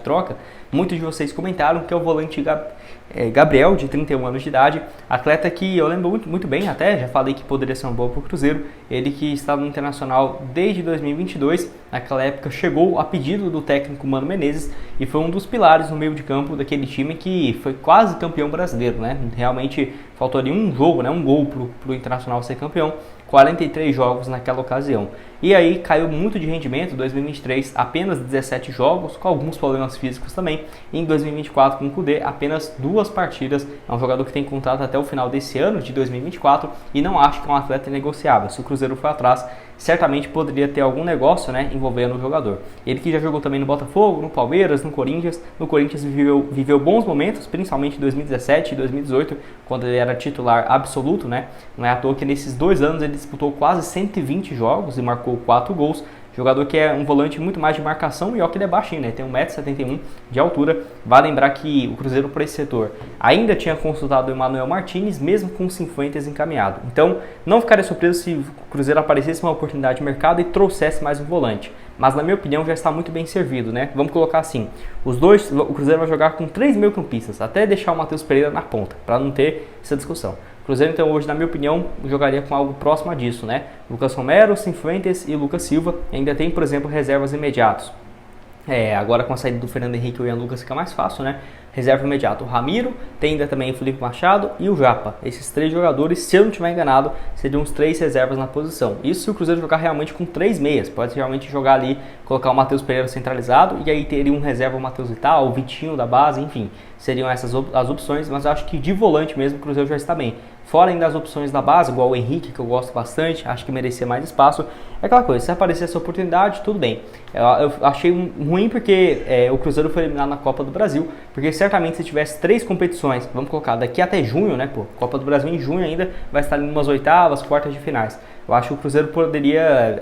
troca, muitos de vocês comentaram que é o volante Gabriel, de 31 anos de idade, atleta que eu lembro muito bem, até já falei que poderia ser uma boa para o Cruzeiro, ele que estava no Internacional desde 2022, naquela época chegou a pedido do técnico Mano Menezes e foi um dos pilares no meio de campo daquele time que foi quase campeão brasileiro, né? Realmente faltou ali um jogo, né? Um gol para o Internacional ser campeão. 43 jogos naquela ocasião. E aí caiu muito de rendimento, 2023 apenas 17 jogos, com alguns problemas físicos também. E em 2024 com o Kudê apenas 2 partidas. É um jogador que tem contrato até o final desse ano, de 2024, e não acho que é um atleta negociável. Se o Cruzeiro for atrás, certamente poderia ter algum negócio, né, envolvendo o jogador. Ele que já jogou também no Botafogo, no Palmeiras, no Corinthians. No Corinthians viveu bons momentos, principalmente em 2017 e 2018, quando ele era titular absoluto, né? Não é à toa que nesses 2 anos ele disputou quase 120 jogos e marcou 4 gols. Jogador que é um volante muito mais de marcação e ó que ele é baixinho, né? Tem 1,71 m de altura. Vale lembrar que o Cruzeiro por esse setor ainda tinha consultado o Emmanuel Martinez, mesmo com o Cifuentes encaminhado. Então, não ficaria surpreso se o Cruzeiro aparecesse uma oportunidade de mercado e trouxesse mais um volante. Mas na minha opinião já está muito bem servido, né? Vamos colocar assim, o Cruzeiro vai jogar com 3 meio-campistas, até deixar o Matheus Pereira na ponta, para não ter essa discussão. O Cruzeiro, então, hoje, na minha opinião, jogaria com algo próximo disso, né? Lucas Romero, Cifuentes e Lucas Silva. Ainda tem, por exemplo, reservas imediatos. Agora com a saída do Fernando Henrique e o Ian Lucas fica mais fácil, né? Reserva imediato, o Ramiro, tem ainda também o Felipe Machado e o Japa. Esses 3 jogadores, se eu não estiver enganado, seriam os 3 reservas na posição. Isso se o Cruzeiro jogar realmente com 3 meias. Pode realmente jogar ali, colocar o Matheus Pereira centralizado e aí teria um reserva o Matheus Vital, o Vitinho da base, enfim. Seriam essas as opções, mas eu acho que de volante mesmo o Cruzeiro já está bem. Fora ainda as opções da base, igual o Henrique, que eu gosto bastante, acho que merecia mais espaço. É aquela coisa, se aparecer essa oportunidade, tudo bem. Eu achei ruim porque o Cruzeiro foi eliminado na Copa do Brasil, porque certamente se tivesse 3 competições, vamos colocar daqui até junho, né, pô, Copa do Brasil em junho ainda vai estar em umas oitavas, quartas de finais. Eu acho que o Cruzeiro poderia,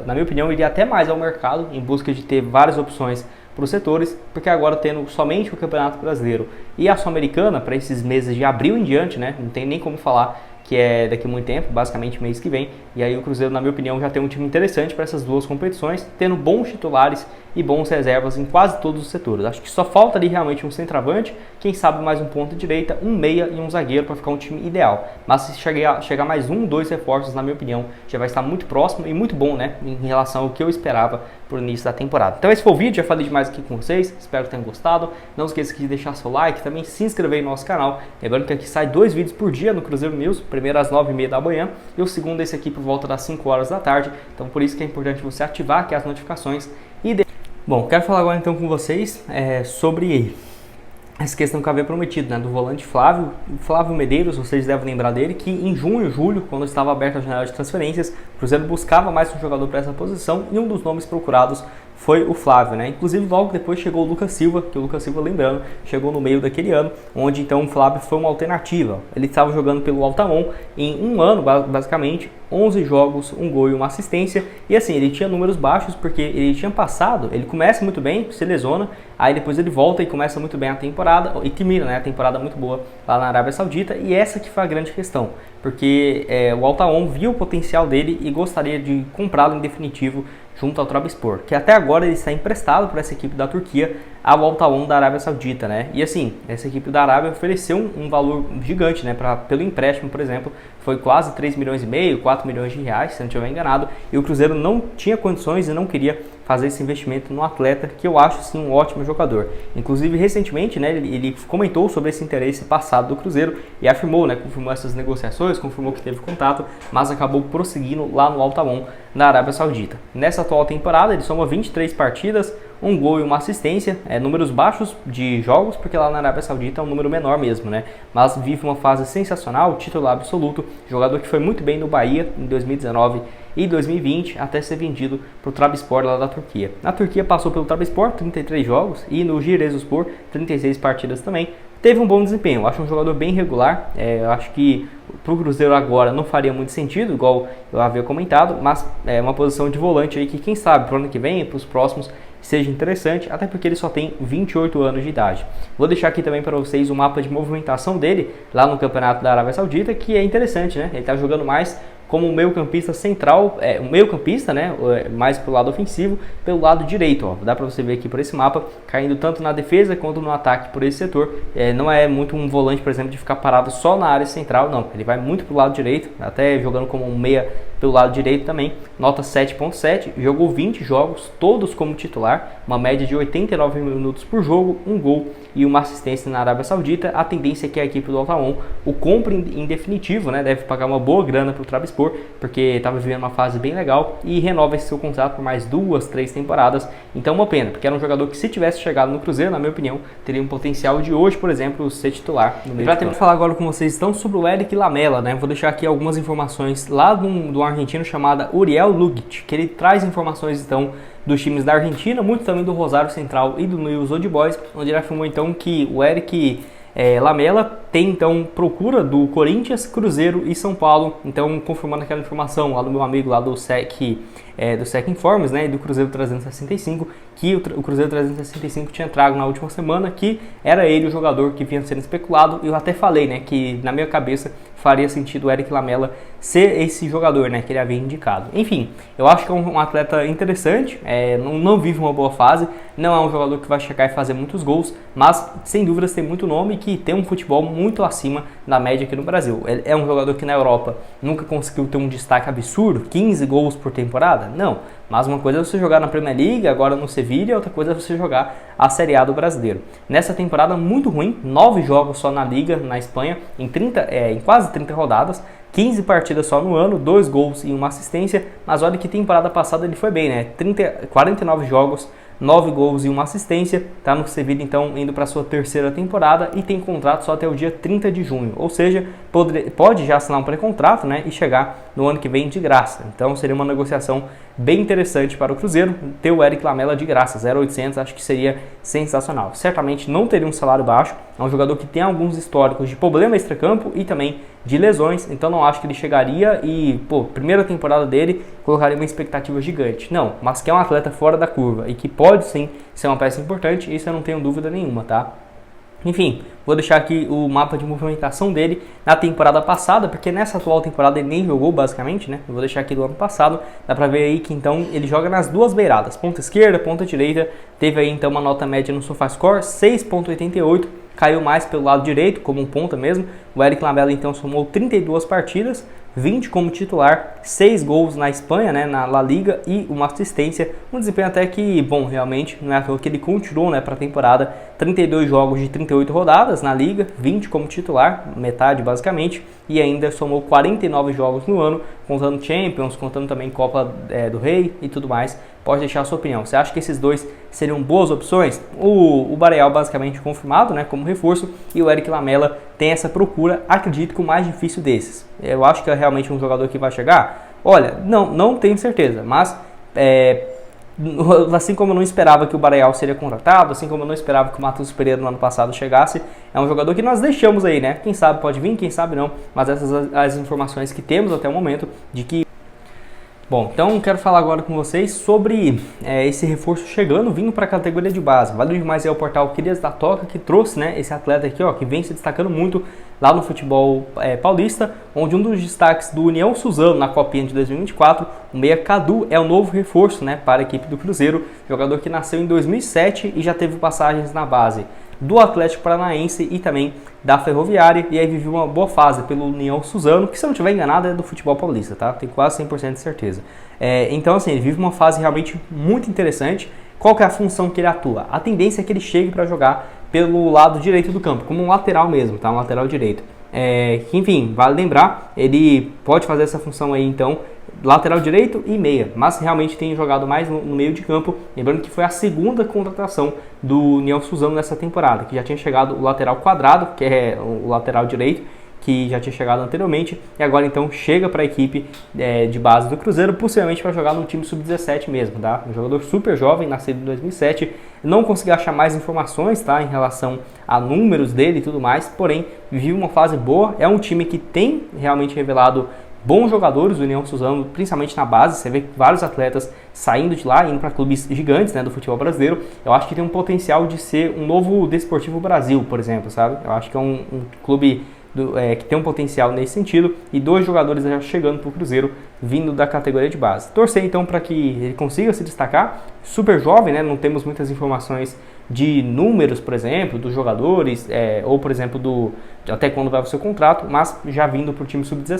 na minha opinião, iria até mais ao mercado em busca de ter várias opções para os setores, porque agora tendo somente o Campeonato Brasileiro e a Sul-Americana para esses meses de abril em diante, né, não tem nem como falar que é daqui a muito tempo, basicamente mês que vem, e aí o Cruzeiro, na minha opinião, já tem um time interessante para essas 2 competições, tendo bons titulares e bons reservas em quase todos os setores. Acho que só falta ali realmente um centroavante, quem sabe mais um ponta direita, um meia e um zagueiro para ficar um time ideal. Mas se chegar mais 2 reforços, na minha opinião, já vai estar muito próximo e muito bom, né, em relação ao que eu esperava para o início da temporada. Então esse foi o vídeo, já falei demais aqui com vocês, espero que tenham gostado. Não esqueça de deixar seu like, também se inscrever no nosso canal. Lembrando que aqui sai 2 vídeos por dia no Cruzeiro News, primeiro às 9h30 da manhã e o segundo esse aqui por volta das 5 horas da tarde. Então por isso que é importante você ativar aqui as notificações e Bom, quero falar agora então com vocês sobre essa questão que eu havia prometido, né, do volante Flávio Medeiros. Vocês devem lembrar dele que em junho, julho, quando estava aberta a janela de transferências, o Cruzeiro buscava mais um jogador para essa posição e um dos nomes procurados foi o Flávio, né? Inclusive logo depois chegou o Lucas Silva, que o Lucas Silva, lembrando, chegou no meio daquele ano, onde então o Flávio foi uma alternativa. Ele estava jogando pelo Altamont em um ano, basicamente, 11 jogos, 1 gol e 1 assistência, e assim, ele tinha números baixos porque ele tinha passado, ele começa muito bem, se lesiona, aí depois ele volta e começa muito bem a temporada, e termina, né, a temporada muito boa lá na Arábia Saudita, e essa que foi a grande questão, porque o Altamont viu o potencial dele e gostaria de comprá-lo em definitivo junto ao Trabzonspor, que até agora ele está emprestado para essa equipe da Turquia ao Altamont da Arábia Saudita, né? E assim, essa equipe da Arábia ofereceu um valor gigante, né? Pelo empréstimo, por exemplo, foi quase 3,5 milhões, 4 milhões de reais, se não estiver enganado, e o Cruzeiro não tinha condições e não queria fazer esse investimento no atleta, que eu acho sim um ótimo jogador. Inclusive, recentemente, né, ele comentou sobre esse interesse passado do Cruzeiro e afirmou, né, confirmou essas negociações, confirmou que teve contato, mas acabou prosseguindo lá no Altamont, na Arábia Saudita. Nessa atual temporada, ele soma 23 partidas, 1 gol e 1 assistência, números baixos de jogos, porque lá na Arábia Saudita é um número menor mesmo, né? Mas vive uma fase sensacional, titular absoluto, jogador que foi muito bem no Bahia em 2019 e 2020, até ser vendido para o Trabzonspor lá da Turquia. Na Turquia passou pelo Trabzonspor, 33 jogos, e no Giresunspor, 36 partidas também. Teve um bom desempenho, eu acho um jogador bem regular, eu acho que para o Cruzeiro agora não faria muito sentido, igual eu havia comentado, mas é uma posição de volante aí que quem sabe para o ano que vem, para os próximos, seja interessante, até porque ele só tem 28 anos de idade. Vou deixar aqui também para vocês o mapa de movimentação dele lá no Campeonato da Arábia Saudita, que é interessante, né? Ele está jogando mais como um meio-campista central, um meio-campista, né, mais pro lado ofensivo, pelo lado direito, ó, dá para você ver aqui por esse mapa, caindo tanto na defesa quanto no ataque por esse setor. Não é muito um volante, por exemplo, de ficar parado só na área central, não, ele vai muito pro lado direito, até jogando como um meia pelo lado direito também, nota 7.7, jogou 20 jogos, todos como titular, uma média de 89 minutos por jogo, um gol e uma assistência na Arábia Saudita. A tendência é que a equipe do Al-Tawon o compre em definitivo, né? Deve pagar uma boa grana para o Trabzonspor, porque estava vivendo uma fase bem legal, e renova esse seu contrato por mais 2, 3 temporadas. Então uma pena, porque era um jogador que, se tivesse chegado no Cruzeiro, na minha opinião, teria um potencial de hoje, por exemplo, ser titular no meio. Para ter que falar agora com vocês então sobre o Eric Lamela, né? Vou deixar aqui algumas informações lá do argentino chamado Uriel Lugic, que ele traz informações então dos times da Argentina, muito também do Rosário Central e do Newell's Old Boys, onde ele afirmou então que o Eric Lamela tem então procura do Corinthians, Cruzeiro e São Paulo. Então, confirmando aquela informação lá do meu amigo lá do SEC Informes, né, e do Cruzeiro 365, que o Cruzeiro 365 tinha trago na última semana, que era ele o jogador que vinha sendo especulado. Eu até falei, né, que na minha cabeça faria sentido o Eric Lamela ser esse jogador, né, que ele havia indicado. Enfim, eu acho que é um atleta interessante, não vive uma boa fase, não é um jogador que vai chegar e fazer muitos gols, mas sem dúvidas tem muito nome e que tem um futebol muito acima da média aqui no Brasil. Ele é um jogador que na Europa nunca conseguiu ter um destaque absurdo, 15 gols por temporada, não. Mas uma coisa é você jogar na Premier League, agora no Sevilla, outra coisa é você jogar a Série A do brasileiro. Nessa temporada muito ruim, 9 jogos só na Liga, na Espanha, em quase 30 rodadas, 15 partidas só no ano, 2 gols e uma assistência, mas olha que temporada passada ele foi bem, né? 49 jogos, 9 gols e uma assistência, tá no Sevilla então indo para sua terceira temporada e tem contrato só até o dia 30 de junho, ou seja, pode já assinar um pré-contrato, né, e chegar no ano que vem de graça. Então seria uma negociação bem interessante para o Cruzeiro ter o Eric Lamela de graça, 0,800, acho que seria sensacional. Certamente não teria um salário baixo, é um jogador que tem alguns históricos de problema extracampo e também de lesões, então não acho que ele chegaria e, primeira temporada dele, colocaria uma expectativa gigante. Não, mas que é um atleta fora da curva e que pode sim ser uma peça importante, isso eu não tenho dúvida nenhuma, tá? Enfim, vou deixar aqui o mapa de movimentação dele na temporada passada, porque nessa atual temporada ele nem jogou basicamente, né? Eu vou deixar aqui do ano passado, dá pra ver aí que então ele joga nas duas beiradas, ponta esquerda, ponta direita, teve aí então uma nota média no SofaScore, 6.88, caiu mais pelo lado direito, como um ponta mesmo. O Eric Lamela então somou 32 partidas, 20 como titular, 6 gols na Espanha, né, na La Liga e uma assistência, um desempenho até que bom, realmente, não é à toa que ele continuou, né, para a temporada, 32 jogos de 38 rodadas na Liga, 20 como titular, metade basicamente, e ainda somou 49 jogos no ano, contando Champions, contando também Copa do Rei e tudo mais. Pode deixar a sua opinião. Você acha que esses dois seriam boas opções? O Barreal basicamente confirmado, né, como reforço, e o Eric Lamela tem essa procura, acredito que o mais difícil desses. Eu acho que é realmente um jogador que vai chegar? Olha, não tenho certeza, mas assim como eu não esperava que o Barreal seria contratado, assim como eu não esperava que o Matheus Pereira no ano passado chegasse, é um jogador que nós deixamos aí, né? Quem sabe pode vir, quem sabe não, mas essas as informações que temos até o momento de que... Bom, então quero falar agora com vocês sobre esse reforço chegando, vindo para a categoria de base. Valeu demais o portal Crias da Toca, que trouxe, né, esse atleta aqui, ó, que vem se destacando muito lá no futebol paulista, onde um dos destaques do União Suzano na Copinha de 2024, o meia Cadu, é o novo reforço, né, para a equipe do Cruzeiro, jogador que nasceu em 2007 e já teve passagens na base do Atlético Paranaense e também da Ferroviária, e aí viveu uma boa fase pelo União Suzano, que se eu não estiver enganado é do futebol paulista, tá? Tenho quase 100% de certeza. Então assim, ele vive uma fase realmente muito interessante. Qual que é a função que ele atua? A tendência é que ele chegue para jogar pelo lado direito do campo, como um lateral mesmo, tá? Um lateral direito. Enfim, vale lembrar, ele pode fazer essa função aí então, lateral direito e meia, mas realmente tem jogado mais no meio de campo, lembrando que foi a segunda contratação do União Suzano nessa temporada, que já tinha chegado o lateral Quadrado, que é o lateral direito, que já tinha chegado anteriormente, e agora então chega para a equipe de base do Cruzeiro, possivelmente para jogar no time sub-17 mesmo, tá? Um jogador super jovem, nascido em 2007, não consegui achar mais informações, tá, em relação a números dele e tudo mais, porém, vive uma fase boa, é um time que tem realmente revelado bons jogadores do União Suzano, principalmente na base. Você vê vários atletas saindo de lá, indo para clubes gigantes, né, do futebol brasileiro. Eu acho que tem um potencial de ser um novo Desportivo Brasil, por exemplo, sabe? Eu acho que é um clube que tem um potencial nesse sentido, e 2 jogadores já chegando para o Cruzeiro, vindo da categoria de base. Torcer então para que ele consiga se destacar, super jovem, né? Não temos muitas informações de números, por exemplo, dos jogadores, ou por exemplo, até quando vai o seu contrato, mas já vindo para o time sub-17.